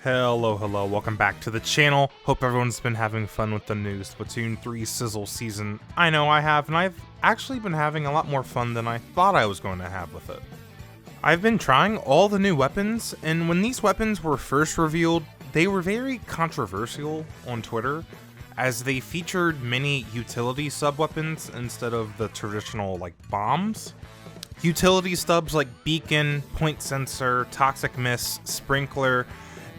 Hello, welcome back to the channel. Hope everyone's been having fun with the new Splatoon 3 Sizzle season. I know I have, and I've actually been having a lot more fun than I thought I was going to have with it. I've been trying all the new weapons, and when these weapons were first revealed, they were very controversial on Twitter, as they featured many utility sub-weapons instead of the traditional, bombs. Utility stubs like Beacon, Point Sensor, Toxic Mist, Sprinkler,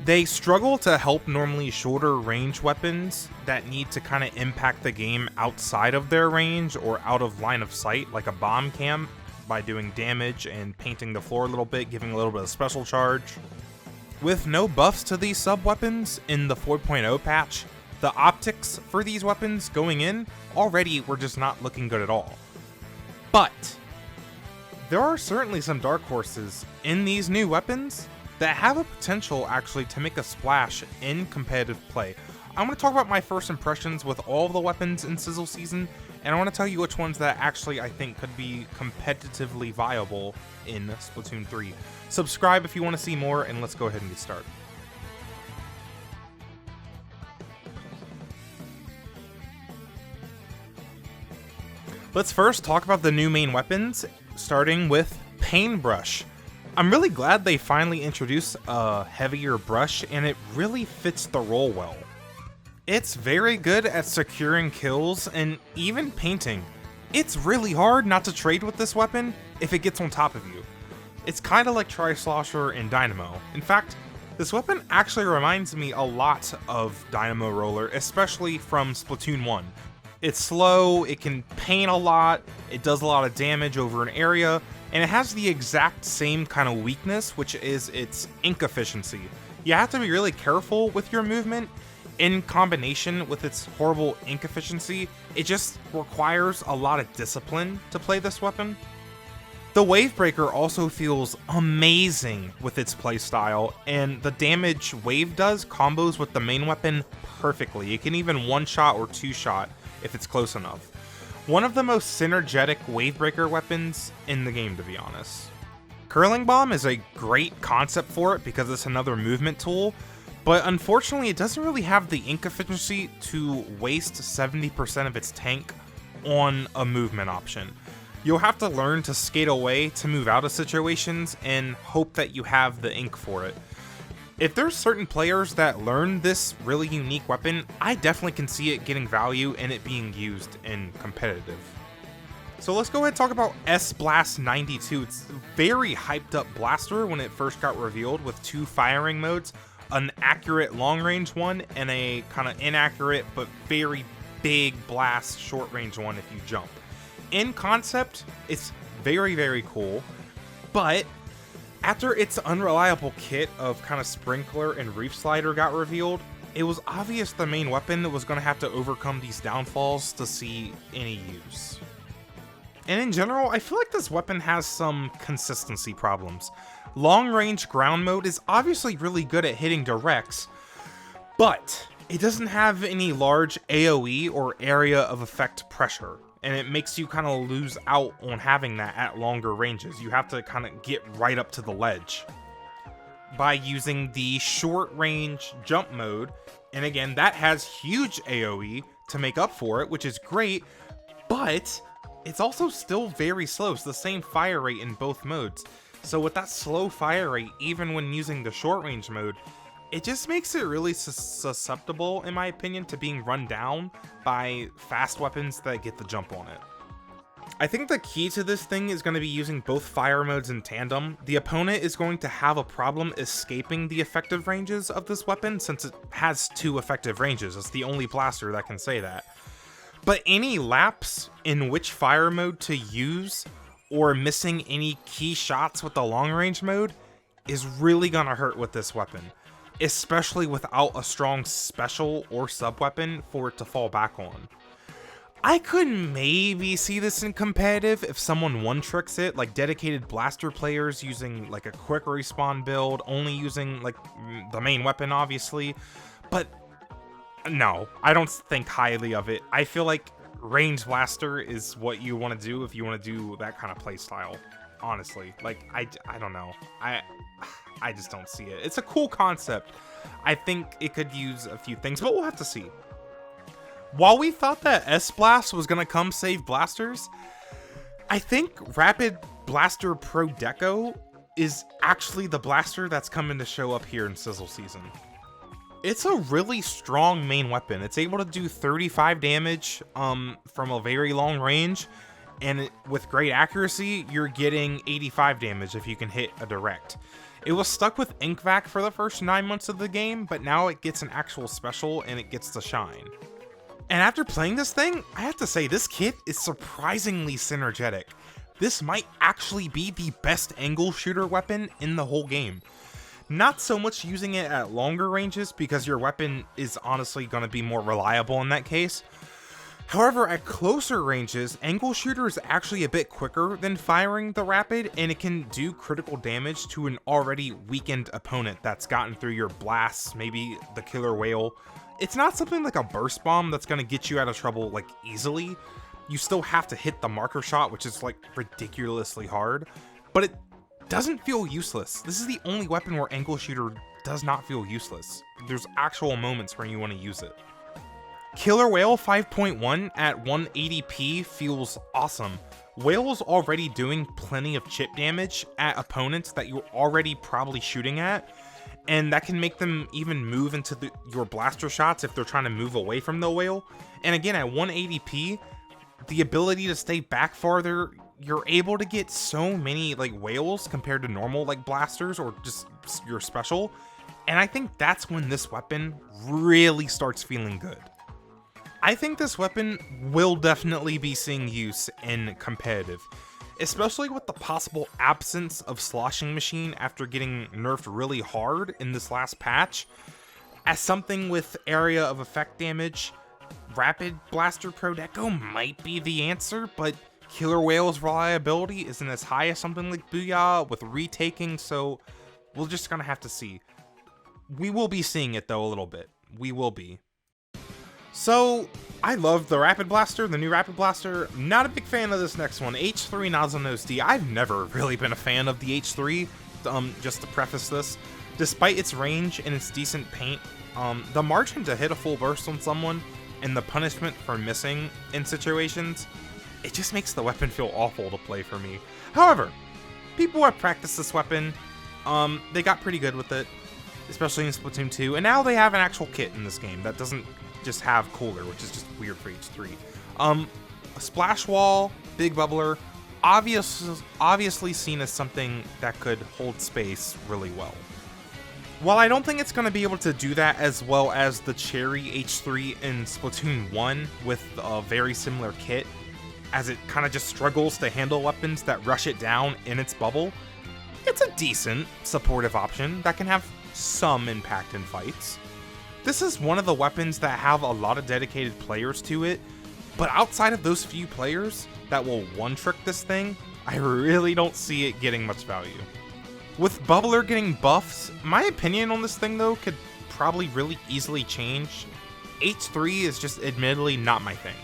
they struggle to help normally shorter range weapons that need to kind of impact the game outside of their range or out of line of sight, like a bomb can, by doing damage and painting the floor a little bit, giving a little bit of special charge. With no buffs to these sub-weapons in the 4.0 patch, the optics for these weapons going in already were just not looking good at all. But there are certainly some dark horses in these new weapons that have a potential actually to make a splash in competitive play. I'm going to talk about my first impressions with all the weapons in Sizzle Season, and I want to tell you which ones that actually I think could be competitively viable in Splatoon 3. Subscribe if you want to see more, and let's go ahead and get started. Let's first talk about the new main weapons, starting with Paintbrush. I'm really glad they finally introduced a heavier brush, and it really fits the role well. It's very good at securing kills and even painting. It's really hard not to trade with this weapon if it gets on top of you. It's kind of like Tri-Slosher and Dynamo. In fact, this weapon actually reminds me a lot of Dynamo Roller, especially from Splatoon 1. It's slow, it can paint a lot, it does a lot of damage over an area, and it has the exact same kind of weakness, which is its ink efficiency. You have to be really careful with your movement. In combination with its horrible ink efficiency, it just requires a lot of discipline to play this weapon. The Wavebreaker also feels amazing with its playstyle, and the damage Wave does combos with the main weapon perfectly. It can even one-shot or two-shot if it's close enough. One of the most synergetic Wavebreaker weapons in the game, to be honest. Curling Bomb is a great concept for it because it's another movement tool, but unfortunately it doesn't really have the ink efficiency to waste 70% of its tank on a movement option. You'll have to learn to skate away to move out of situations and hope that you have the ink for it. If there's certain players that learn this really unique weapon, I definitely can see it getting value and it being used in competitive. So let's go ahead and talk about Sblast 92. It's a very hyped up blaster when it first got revealed with two firing modes, an accurate long range one and a kind of inaccurate but very big blast short range one if you jump. In concept, it's very cool, but after its unreliable kit of kind of Sprinkler and Reef Slider got revealed, it was obvious the main weapon was going to have to overcome these downfalls to see any use. And in general, I feel like this weapon has some consistency problems. Long range ground mode is obviously really good at hitting directs, but it doesn't have any large AoE or area of effect pressure, and it makes you kind of lose out on having that at longer ranges. You have to kind of get right up to the ledge by using the short range jump mode, and again, that has huge AoE to make up for it, which is great, but it's also still very slow. It's the same fire rate in both modes. So with that slow fire rate, even when using the short range mode, it just makes it really susceptible, in my opinion, to being run down by fast weapons that get the jump on it. I think the key to this thing is going to be using both fire modes in tandem. The opponent is going to have a problem escaping the effective ranges of this weapon since it has two effective ranges. It's the only blaster that can say that. But any lapse in which fire mode to use or missing any key shots with the long range mode is really gonna hurt with this weapon, especially without a strong special or sub weapon for it to fall back on. I could maybe see this in competitive if someone one tricks it, like dedicated blaster players using like a quick respawn build, only using like the main weapon obviously, but no, I don't think highly of it. I feel like range blaster is what you want to do if you want to do that kind of play style, honestly. Like, I don't know. I just don't see it. It's a cool concept. I think it could use a few things, but we'll have to see. While we thought that Sblast was gonna come save blasters, I think Rapid Blaster Pro Deco is actually the blaster that's coming to show up here in Sizzle season. It's a really strong main weapon. It's able to do 35 damage from a very long range, and with great accuracy, you're getting 85 damage if you can hit a direct. It was stuck with Ink Vac for the first 9 months of the game, but now it gets an actual special and it gets to shine. And after playing this thing, I have to say this kit is surprisingly synergetic. This might actually be the best angle shooter weapon in the whole game. Not so much using it at longer ranges because your weapon is honestly going to be more reliable in that case. However, at closer ranges, angle shooter is actually a bit quicker than firing the rapid, and it can do critical damage to an already weakened opponent that's gotten through your blasts, maybe the killer whale. It's not something like a burst bomb that's going to get you out of trouble like easily. You still have to hit the marker shot, which is like ridiculously hard, but it doesn't feel useless. This is the only weapon where angle shooter does not feel useless. There's actual moments where you want to use it. Killer Whale 5.1 at 180p feels awesome. Whale's already doing plenty of chip damage at opponents that you're already probably shooting at, and that can make them even move into your blaster shots if they're trying to move away from the whale. And again, at 180p, the ability to stay back farther, you're able to get so many like whales compared to normal like blasters or just your special, and I think that's when this weapon really starts feeling good. I think this weapon will definitely be seeing use in competitive, especially with the possible absence of Sloshing Machine after getting nerfed really hard in this last patch. As something with area of effect damage, Rapid Blaster Pro Deco might be the answer, but Killer Whale's reliability isn't as high as something like Booyah with retaking, so we're just gonna have to see. We will be seeing it though a little bit. We will be. So, I love the Rapid Blaster, the new Rapid Blaster. Not a big fan of this next one, H3 Nozzle Nose D. I've never really been a fan of the H3, just to preface this. Despite its range and its decent paint, the margin to hit a full burst on someone and the punishment for missing in situations, it just makes the weapon feel awful to play for me. However, people have practiced this weapon, they got pretty good with it, especially in Splatoon 2, and now they have an actual kit in this game that doesn't just have Cooler, which is just weird for H3. A Splash Wall, Big Bubbler, obviously seen as something that could hold space really well. While I don't think it's going to be able to do that as well as the Cherry H3 in Splatoon 1 with a very similar kit, as it kind of just struggles to handle weapons that rush it down in its bubble, it's a decent supportive option that can have some impact in fights. This is one of the weapons that have a lot of dedicated players to it, but outside of those few players that will one-trick this thing, I really don't see it getting much value. With Bubbler getting buffs, my opinion on this thing though could probably really easily change. H3 is just admittedly not my thing.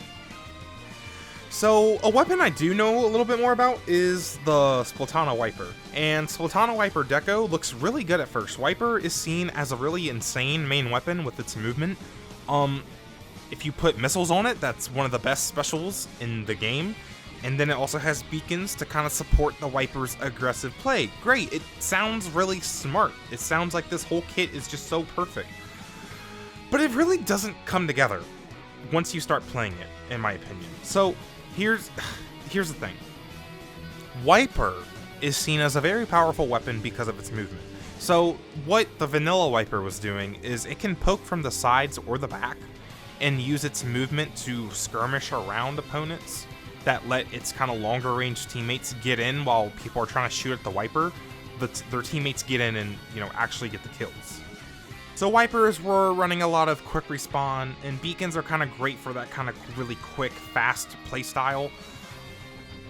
So, a weapon I do know a little bit more about is the Splatana Wiper, and Splatana Wiper Deco looks really good at first. Wiper is seen as a really insane main weapon with its movement. If you put missiles on it, that's one of the best specials in the game, and then it also has beacons to kind of support the Wiper's aggressive play. Great, it sounds really smart. It sounds like this whole kit is just so perfect. But it really doesn't come together once you start playing it, in my opinion. So, Here's the thing. Wiper is seen as a very powerful weapon because of its movement. So what the vanilla Wiper was doing is it can poke from the sides or the back and use its movement to skirmish around opponents that let its kind of longer range teammates get in while people are trying to shoot at the Wiper. Their teammates get in and, actually get the kills. So Wipers were running a lot of quick respawn, and beacons are kind of great for that kind of really quick, fast playstyle.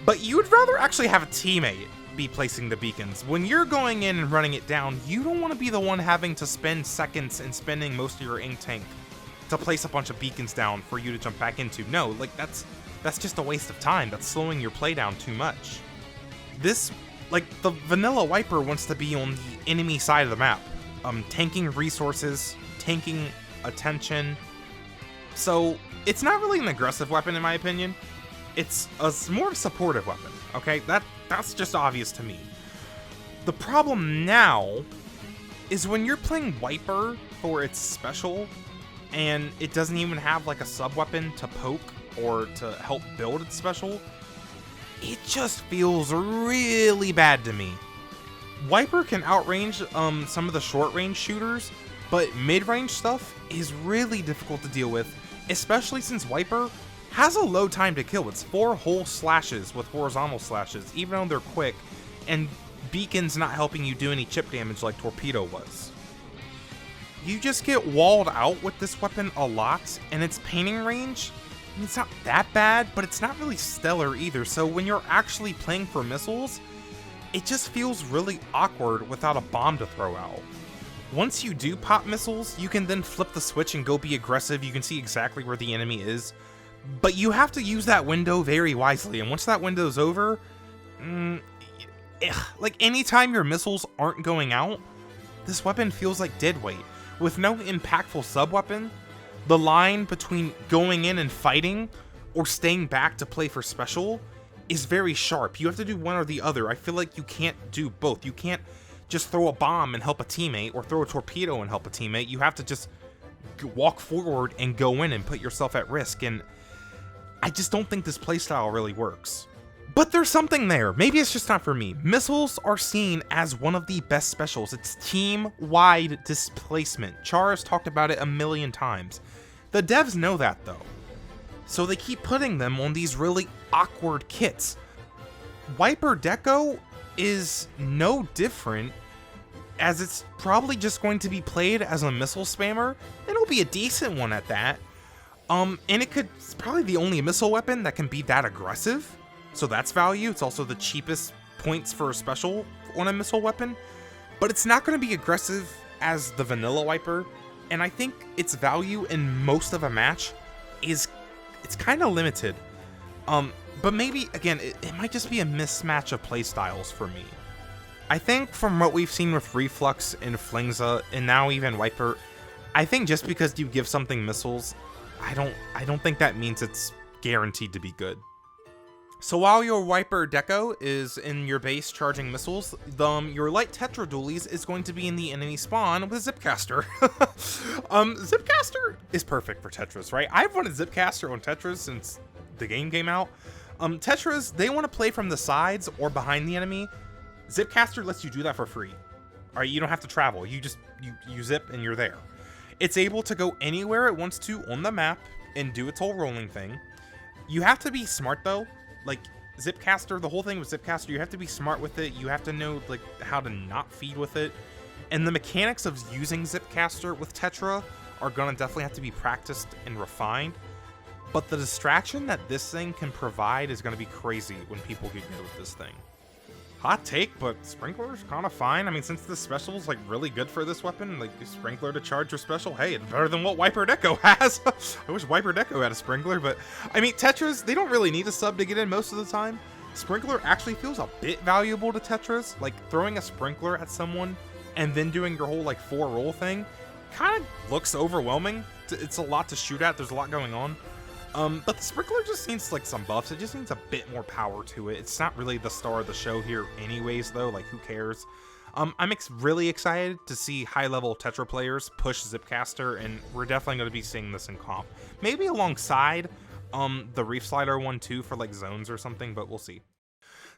But you would rather actually have a teammate be placing the beacons. When you're going in and running it down, you don't want to be the one having to spend seconds and spending most of your ink tank to place a bunch of beacons down for you to jump back into. No, like that's just a waste of time. That's slowing your play down too much. This Like, the vanilla Wiper wants to be on the enemy side of the map, tanking resources, tanking attention. So it's not really an aggressive weapon in my opinion. It's more of a supportive weapon, okay? That's just obvious to me. The problem now is when you're playing Wiper for its special, and it doesn't even have like a sub-weapon to poke or to help build its special, it just feels really bad to me. Wiper can outrange some of the short-range shooters, but mid-range stuff is really difficult to deal with, especially since Wiper has a low time to kill. It's 4 whole slashes with horizontal slashes, even though they're quick, and Beacon's not helping you do any chip damage like Torpedo was. You just get walled out with this weapon a lot, and its painting range, I mean, it's not that bad, but it's not really stellar either, so when you're actually playing for missiles, it just feels really awkward without a bomb to throw out. Once you do pop missiles, you can then flip the switch and go be aggressive. You can see exactly where the enemy is, but you have to use that window very wisely, and once that window's over, like anytime your missiles aren't going out, this weapon feels like dead weight. With no impactful sub-weapon, the line between going in and fighting or staying back to play for special is very sharp. You have to do one or the other. I feel like you can't do both. You can't just throw a bomb and help a teammate or throw a torpedo and help a teammate. You have to just walk forward and go in and put yourself at risk, and I just don't think this playstyle really works. But there's something there. Maybe it's just not for me. Missiles are seen as one of the best specials. It's team-wide displacement. Char has talked about it a million times. The devs know that though, so they keep putting them on these really awkward kits. Wiper Deco is no different, as it's probably just going to be played as a missile spammer. It'll be a decent one at that. And it's probably the only missile weapon that can be that aggressive. So that's value. It's also the cheapest points for a special on a missile weapon, but it's not going to be aggressive as the vanilla Wiper. And I think its value in most of a match it's kind of limited. But maybe again, it might just be a mismatch of playstyles for me. I think from what we've seen with Reflux and Flingza and now even Wiper, I think just because you give something missiles, I don't think that means it's guaranteed to be good. So while your Wiper Deco is in your base charging missiles, your light Tetra Dualies is going to be in the enemy spawn with Zipcaster. Zipcaster is perfect for Tetras, right? I've wanted Zipcaster on Tetras since the game came out. Tetras, they want to play from the sides or behind the enemy. Zipcaster lets you do that for free. All right, you don't have to travel. You zip and you're there. It's able to go anywhere it wants to on the map and do its whole rolling thing. You have to be smart though. Like Zipcaster, the whole thing with Zipcaster, you have to be smart with it. You have to know like how to not feed with it. And the mechanics of using Zipcaster with Tetra are gonna definitely have to be practiced and refined. But the distraction that this thing can provide is gonna be crazy when people get good with this thing. Hot take, but Sprinkler's kind of fine. I mean, since the special is like really good for this weapon, like Sprinkler to charge your special, hey, it's better than what Wiper Deco has. I wish Wiper Deco had a Sprinkler, but I mean, Tetras, they don't really need a sub to get in most of the time. Sprinkler actually feels a bit valuable to Tetras. Like throwing a Sprinkler at someone and then doing your whole like 4-roll thing kind of looks overwhelming. It's a lot to shoot at. There's a lot going on. But the Sprinkler just needs like some buffs. It just needs a bit more power to it. It's not really the star of the show here anyways though, like who cares? I'm really excited to see high-level Tetra players push Zipcaster, and we're definitely going to be seeing this in comp. Maybe alongside the Reef Slider one too for like zones or something, but we'll see.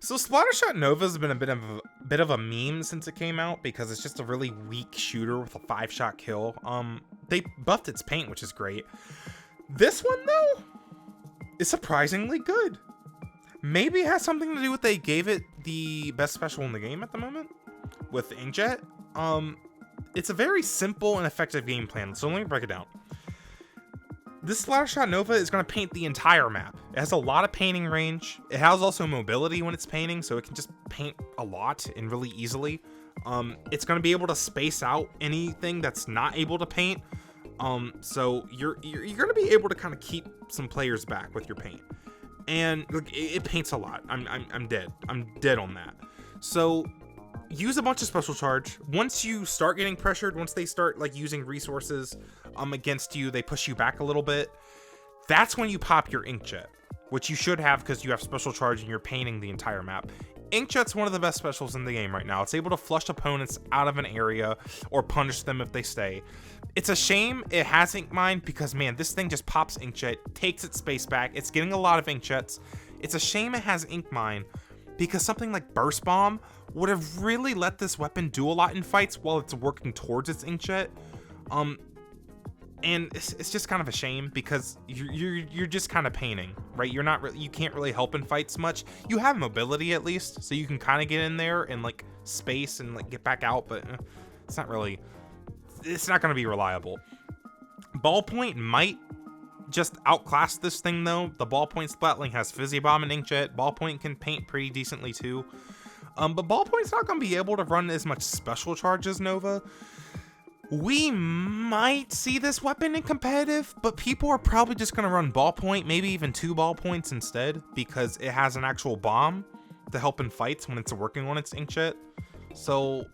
So Splattershot Nova's been a bit of a meme since it came out because it's just a really weak shooter with a 5-shot kill. They buffed its paint, which is great. This one, though, is surprisingly good. Maybe it has something to do with they gave it the best special in the game at the moment with Inkjet. It's a very simple and effective game plan, so let me break it down. This Splattershot Nova is going to paint the entire map. It has a lot of painting range. It has also mobility when it's painting, so it can just paint a lot and really easily. It's going to be able to space out anything that's not able to paint. So you're gonna be able to kind of keep some players back with your paint, and look, it paints a lot. I'm dead on that. So use a bunch of special charge. Once you start getting pressured, once they start like using resources against you, they push you back a little bit. That's when you pop your Inkjet, which you should have because you have special charge and you're painting the entire map. Inkjet's one of the best specials in the game right now. It's able to flush opponents out of an area or punish them if they stay. It's a shame it has Ink Mine because, man, this thing just pops Inkjet, takes its space back. It's getting a lot of Inkjets. It's a shame it has Ink Mine because something like Burst Bomb would have really let this weapon do a lot in fights while it's working towards its Inkjet. And it's just kind of a shame because you're just kind of painting, right? You can't really help in fights much. You have mobility at least, so you can kind of get in there and like space and like get back out, but it's not going to be reliable. Ballpoint might just outclass this thing though. The Ballpoint Splatling has Fizzy Bomb and Inkjet. Ballpoint can paint pretty decently too. But Ballpoint's not going to be able to run as much special charge as Nova. We might see this weapon in competitive, but people are probably just going to run Ballpoint, maybe even 2 Ballpoints instead, because it has an actual bomb to help in fights when it's working on its Inkjet. So,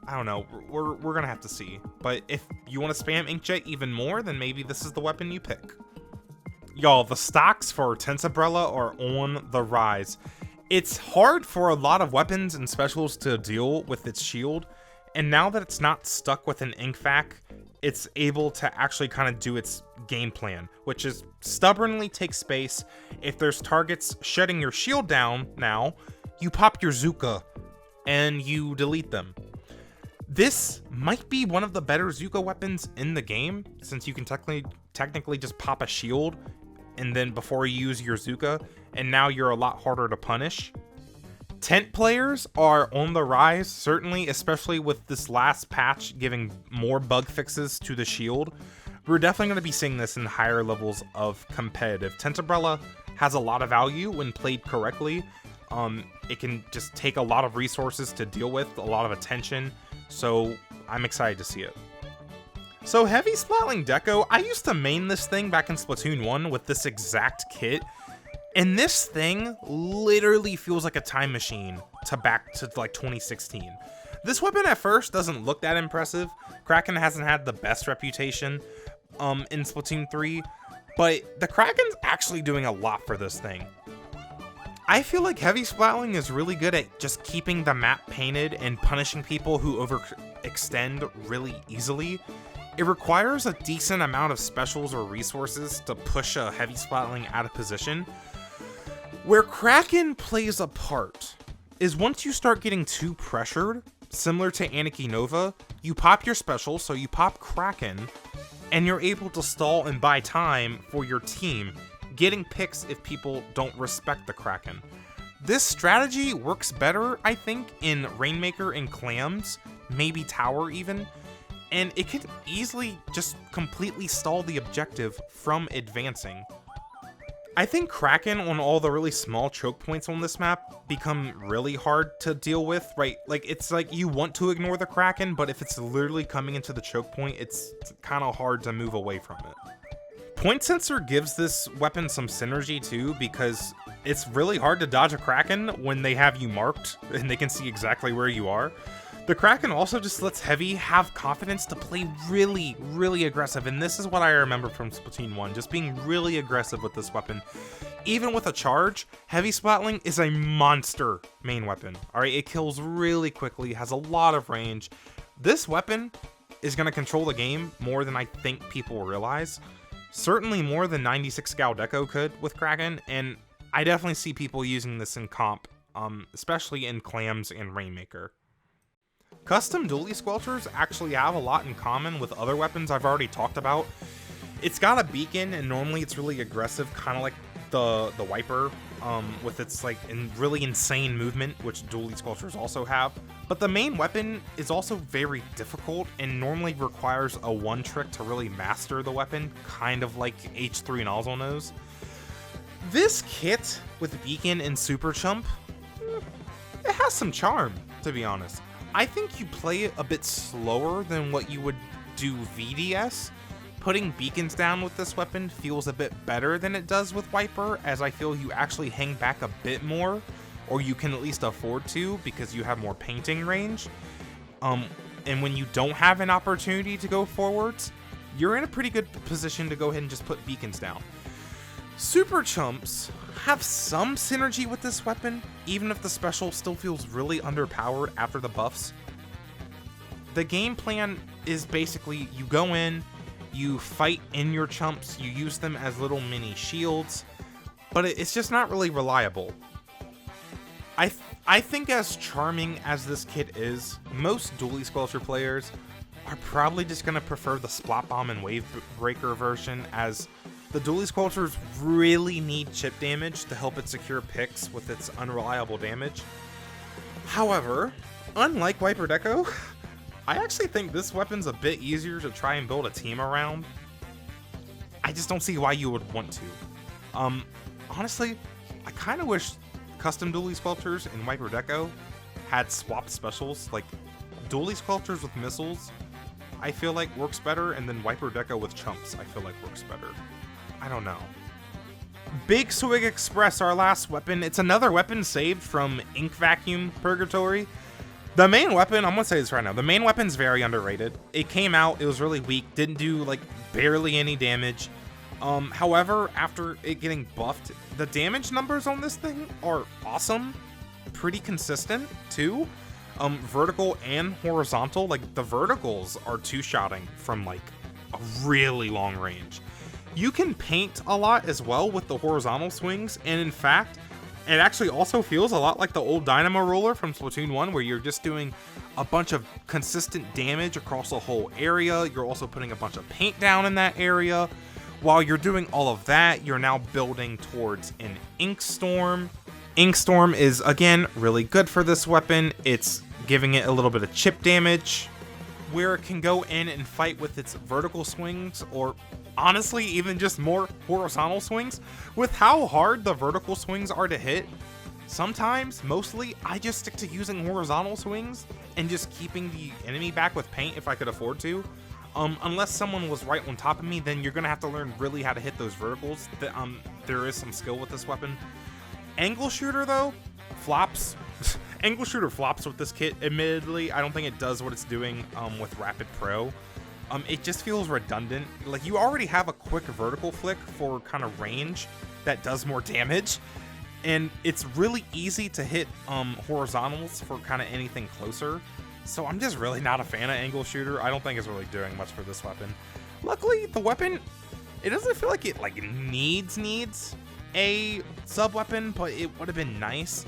I don't know. We're going to have to see. But if you want to spam Inkjet even more, then maybe this is the weapon you pick. Y'all, the stocks for Tensabrella are on the rise. It's hard for a lot of weapons and specials to deal with its shield. And now that it's not stuck with an ink fac, it's able to actually kind of do its game plan, which is stubbornly take space. If there's targets shutting your shield down now, you pop your Zuka and you delete them. This might be one of the better Zuka weapons in the game, since you can technically just pop a shield and then before you use your Zuka, and now you're a lot harder to punish. Tent players are on the rise, certainly, especially with this last patch giving more bug fixes to the shield. We're definitely going to be seeing this in higher levels of competitive. Tensabrella has a lot of value when played correctly. It can just take a lot of resources to deal with, a lot of attention, so I'm excited to see it. So Heavy Splatling Deco, I used to main this thing back in Splatoon 1 with this exact kit. And this thing literally feels like a time machine to back to like 2016. This weapon at first doesn't look that impressive. Kraken hasn't had the best reputation in Splatoon 3, but the Kraken's actually doing a lot for this thing. I feel like Heavy Splatling is really good at just keeping the map painted and punishing people who overextend really easily. It requires a decent amount of specials or resources to push a Heavy Splatling out of position. Where Kraken plays a part is once you start getting too pressured, similar to Anarchy Nova, you pop your special, so you pop Kraken, and you're able to stall and buy time for your team, getting picks if people don't respect the Kraken. This strategy works better, I think, in Rainmaker and Clams, maybe Tower even, and it can easily just completely stall the objective from advancing. I think Kraken on all the really small choke points on this map become really hard to deal with, right? Like, it's like you want to ignore the Kraken, but if it's literally coming into the choke point, it's kind of hard to move away from it. Point Sensor gives this weapon some synergy too, because it's really hard to dodge a Kraken when they have you marked and they can see exactly where you are. The Kraken also just lets Heavy have confidence to play really, really aggressive, and this is what I remember from Splatoon 1, just being really aggressive with this weapon. Even with a charge, Heavy Splatling is a monster main weapon. Alright, it kills really quickly, has a lot of range. This weapon is going to control the game more than I think people realize. Certainly more than 96 Gal Deco could with Kraken, and I definitely see people using this in comp, especially in Clams and Rainmaker. Custom dually Squelchers actually have a lot in common with other weapons I've already talked about. It's got a beacon, and normally it's really aggressive, kind of like the Wiper, with its like really insane movement, which dually Squelchers also have. But the main weapon is also very difficult and normally requires a one trick to really master the weapon, kind of like H3 Nozzle knows. This kit with beacon and Super Chump, it has some charm, to be honest. I think you play it a bit slower than what you would do VDS. Putting beacons down with this weapon feels a bit better than it does with Wiper, as I feel you actually hang back a bit more, or you can at least afford to because you have more painting range. And when you don't have an opportunity to go forwards, you're in a pretty good position to go ahead and just put beacons down. Super Chumps have some synergy with this weapon, even if the special still feels really underpowered after the buffs. The game plan is basically you go in, you fight in your chumps, you use them as little mini shields, but it's just not really reliable. I think as charming as this kit is, most Dually Squelcher players are probably just going to prefer the Splat Bomb and Wave Breaker version, as the Dually Squelchers really need chip damage to help it secure picks with its unreliable damage. However, unlike Wiper Deco, I actually think this weapon's a bit easier to try and build a team around. I just don't see why you would want to. Honestly, I kind of wish custom Dually Squelchers in Wiper Deco had swapped specials. Like, Dually Squelchers with missiles, I feel like works better, and then Wiper Deco with chumps, I feel like works better. I don't know. Big Swig Express, our last weapon. It's another weapon saved from Ink Vacuum Purgatory. The main weapon, I'm gonna say this right now, the main weapon's very underrated. It came out, it was really weak, didn't do like barely any damage. However, after it getting buffed, the damage numbers on this thing are awesome, pretty consistent too. Vertical and horizontal, like the verticals are two-shotting from like a really long range. You can paint a lot as well with the horizontal swings, and in fact, it actually also feels a lot like the old Dynamo Roller from Splatoon 1, where you're just doing a bunch of consistent damage across the whole area. You're also putting a bunch of paint down in that area. While you're doing all of that, you're now building towards an Ink Storm. Ink Storm is, again, really good for this weapon. It's giving it a little bit of chip damage, where it can go in and fight with its vertical swings, or honestly, even just more horizontal swings. With how hard the vertical swings are to hit, sometimes, mostly, I just stick to using horizontal swings and just keeping the enemy back with paint if I could afford to. Unless someone was right on top of me, then you're gonna have to learn really how to hit those verticals. There is some skill with this weapon. Angle Shooter, though, flops. Angle Shooter flops with this kit, admittedly. I don't think it does what it's doing with Rapid Pro. It just feels redundant. Like, you already have a quick vertical flick for kind of range that does more damage, and it's really easy to hit horizontals for kind of anything closer. So I'm just really not a fan of Angle Shooter. I don't think it's really doing much for this weapon. Luckily, the weapon, it doesn't feel like it needs a sub weapon, but it would have been nice.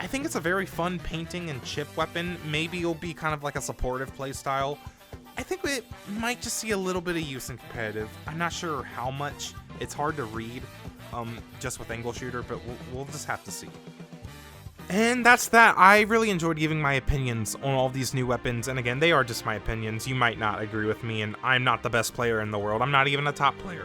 I think it's a very fun painting and chip weapon. Maybe it'll be kind of like a supportive playstyle. I think it might just see a little bit of use in competitive. I'm not sure how much. It's hard to read just with Angle Shooter, but we'll just have to see. And that's that. I really enjoyed giving my opinions on all these new weapons, and again, they are just my opinions. You might not agree with me, and I'm not the best player in the world. I'm not even a top player.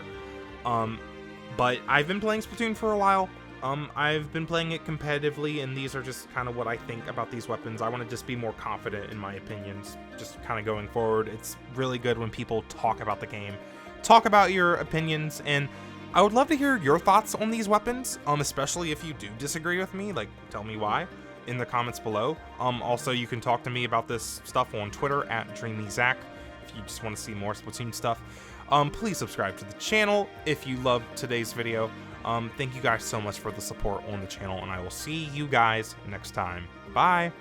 But I've been playing Splatoon for a while. I've been playing it competitively, and these are just kind of what I think about these weapons. I want to just be more confident in my opinions, just kind of going forward. It's really good when people talk about the game, talk about your opinions, and I would love to hear your thoughts on these weapons, especially if you do disagree with me. Like, tell me why in the comments below. Also, you can talk to me about this stuff on Twitter @DreamyZach if you just want to see more Splatoon stuff. Please subscribe to the channel if you loved today's video. Thank you guys so much for the support on the channel, and I will see you guys next time. Bye!